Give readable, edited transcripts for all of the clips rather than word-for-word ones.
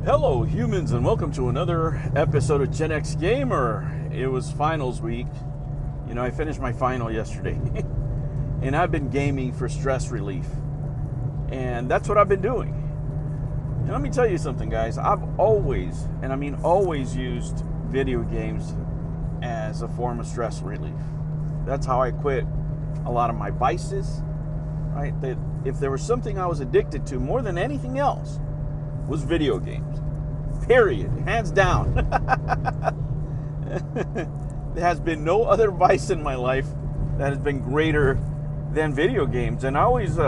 Hello, humans, and welcome to another episode of Gen X Gamer. It was finals week. I finished my final yesterday, and I've been gaming for stress relief, and that's what I've been doing. And let me tell you something, guys. I've always, and I mean always, used video games as a form of stress relief. That's how I quit a lot of my vices, right? That if there was something I was addicted to more than anything else, was video games. Period. Hands down. There has been no other vice in my life that has been greater than video games. And I always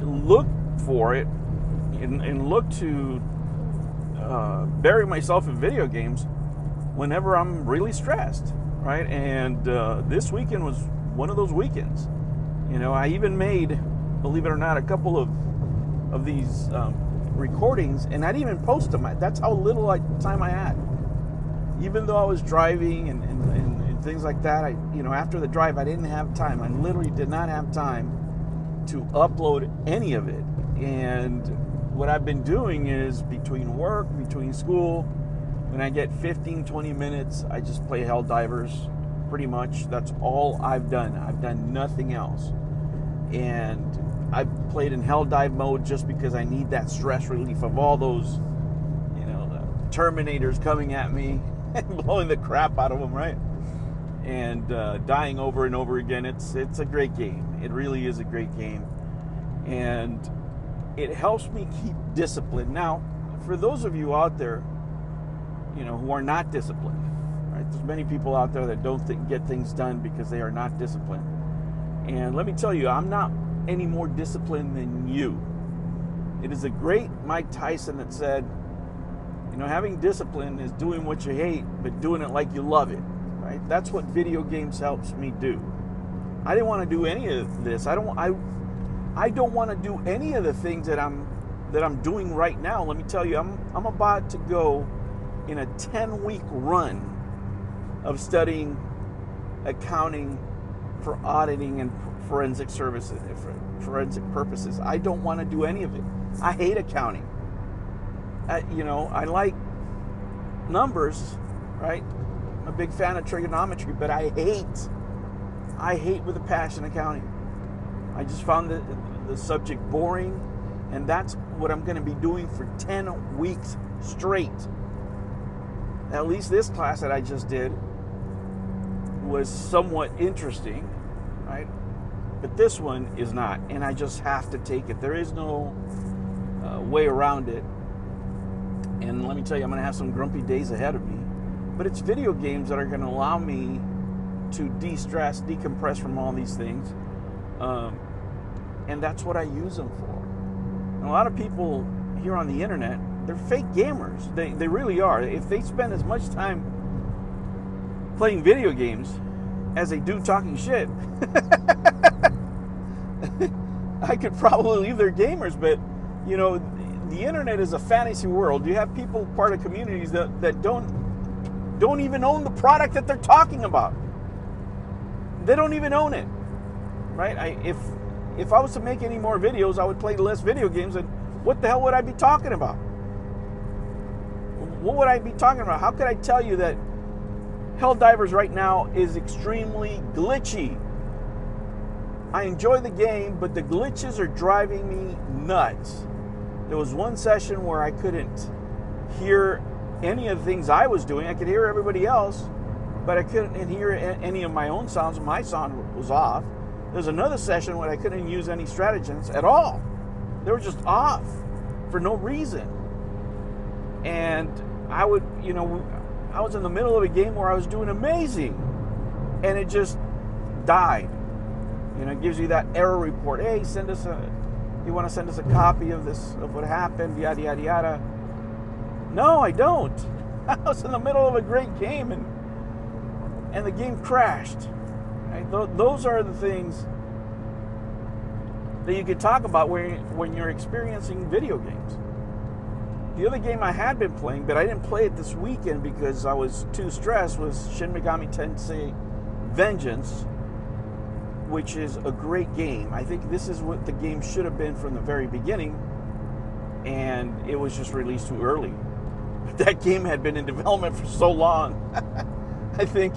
look for it and look to bury myself in video games whenever I'm really stressed, right? And this weekend was one of those weekends. I even made, believe it or not, a couple of these recordings, and I didn't even post them. That's how little time I had. Even though I was driving and things like that, after the drive, I didn't have time. I literally did not have time to upload any of it. And what I've been doing is between work, between school, when I get 15, 20 minutes, I just play Helldivers, pretty much. That's all I've done. I've done nothing else. And I played in Helldive mode just because I need that stress relief of all those, the Terminators coming at me and blowing the crap out of them, right? And dying over and over again. It's a great game. It really is a great game. And it helps me keep discipline. Now, for those of you out there, who are not disciplined, right? There's many people out there that don't get things done because they are not disciplined. And let me tell you, I'm not any more disciplined than you. It is a great Mike Tyson that said, having discipline is doing what you hate, but doing it like you love it, right? That's what video games helps me do. I didn't want to do any of this. I don't want to do any of the things that I'm doing right now. Let me tell you, I'm about to go in a 10-week run of studying accounting for auditing and forensic services, for forensic purposes. I don't want to do any of it. I hate accounting. I like numbers, right? I'm a big fan of trigonometry, but I hate with a passion accounting. I just found the subject boring, and that's what I'm going to be doing for 10 weeks straight. At least this class that I just did was somewhat interesting, right? But this one is not, and I just have to take it. There is no way around it. And let me tell you, I'm going to have some grumpy days ahead of me. But it's video games that are going to allow me to de-stress, decompress from all these things. And that's what I use them for. And a lot of people here on the internet, they're fake gamers. They really are. If they spend as much time playing video games as they do talking shit, I could probably leave their gamers. But the internet is a fantasy world. You have people part of communities that don't even own the product that they're talking about. They don't even own it, right? If I was to make any more videos, I would play less video games. And what the hell would I be talking about? What would I be talking about? How could I tell you that Helldivers right now is extremely glitchy? I enjoy the game, but the glitches are driving me nuts. There was one session where I couldn't hear any of the things I was doing. I could hear everybody else, but I couldn't hear any of my own sounds. My sound was off. There's another session where I couldn't use any stratagems at all. They were just off for no reason. And I was in the middle of a game where I was doing amazing, and it just died. It gives you that error report. Hey, you want to send us a copy of this, of what happened, yada, yada, yada. No, I don't. I was in the middle of a great game, and the game crashed. Right? Those are the things that you could talk about when you're experiencing video games. The other game I had been playing, but I didn't play it this weekend because I was too stressed, was Shin Megami Tensei Vengeance, which is a great game. I think this is what the game should have been from the very beginning. and it was just released too early. That game had been in development for so long. I think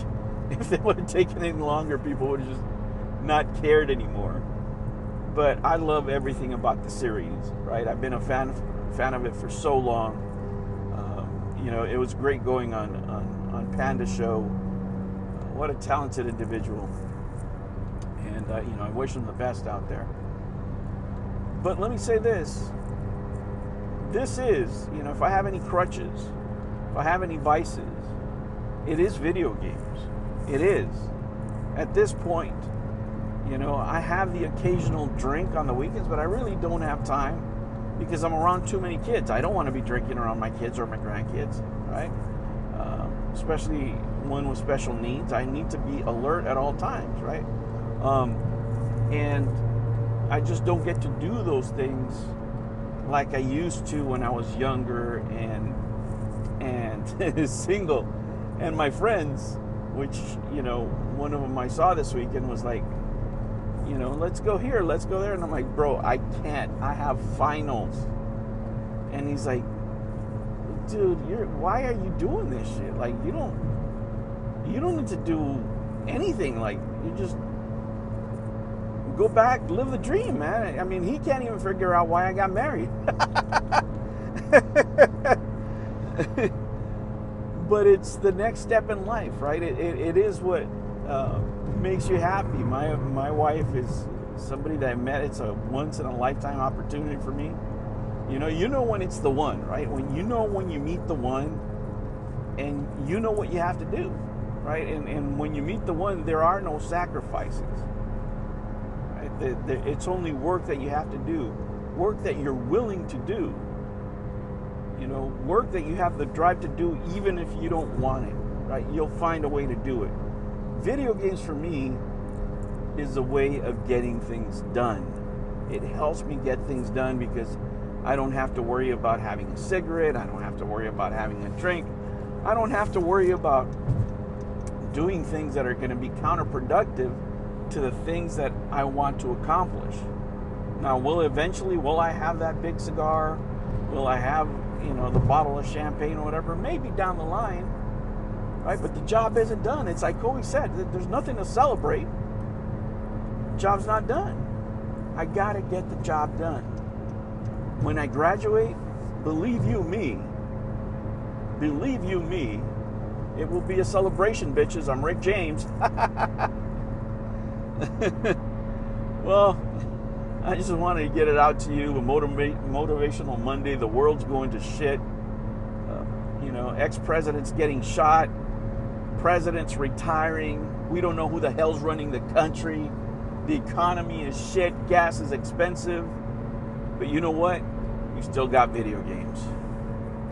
if they would have taken any longer, people would have just not cared anymore. But I love everything about the series, right? I've been a fan of it for so long. It was great going on Panda Show. What a talented individual. And, I wish him the best out there. But let me say this. This is, if I have any crutches, if I have any vices, it is video games. It is. At this point, I have the occasional drink on the weekends, but I really don't have time because I'm around too many kids. I don't want to be drinking around my kids or my grandkids, right? Especially one with special needs. I need to be alert at all times, right? And I just don't get to do those things like I used to when I was younger and single. And my friends, which, one of them I saw this weekend was like, let's go here, let's go there. And I'm like, bro, I can't. I have finals. And he's like, dude, why are you doing this shit? Like, you don't need to do anything. Like, you just go back, live the dream, man. I mean, he can't even figure out why I got married. But it's the next step in life, right? It is what makes you happy. My wife is somebody that I met. It's a once in a lifetime opportunity for me. You know when it's the one, right? When you meet the one, and you know what you have to do, right? And when you meet the one, there are no sacrifices. Right? It's only work that you have to do, work that you're willing to do. Work that you have the drive to do, even if you don't want it, right? You'll find a way to do it. Video games for me is a way of getting things done. It helps me get things done because I don't have to worry about having a cigarette. I don't have to worry about having a drink. I don't have to worry about doing things that are going to be counterproductive to the things that I want to accomplish. Now, will I have that big cigar? Will I have, the bottle of champagne or whatever? Maybe down the line, right? But the job isn't done. It's like Kobe said, there's nothing to celebrate. Job's not done. I got to get the job done. When I graduate, believe you me, it will be a celebration, bitches. I'm Rick James. Well, I just wanted to get it out to you. A motivational Monday. The world's going to shit. Ex-presidents getting shot. Presidents retiring. We don't know who the hell's running the country. The economy is shit. Gas is expensive. But you know what? We still got video games.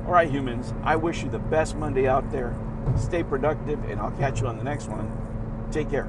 All right, humans. I wish you the best Monday out there. Stay productive, and I'll catch you on the next one. Take care.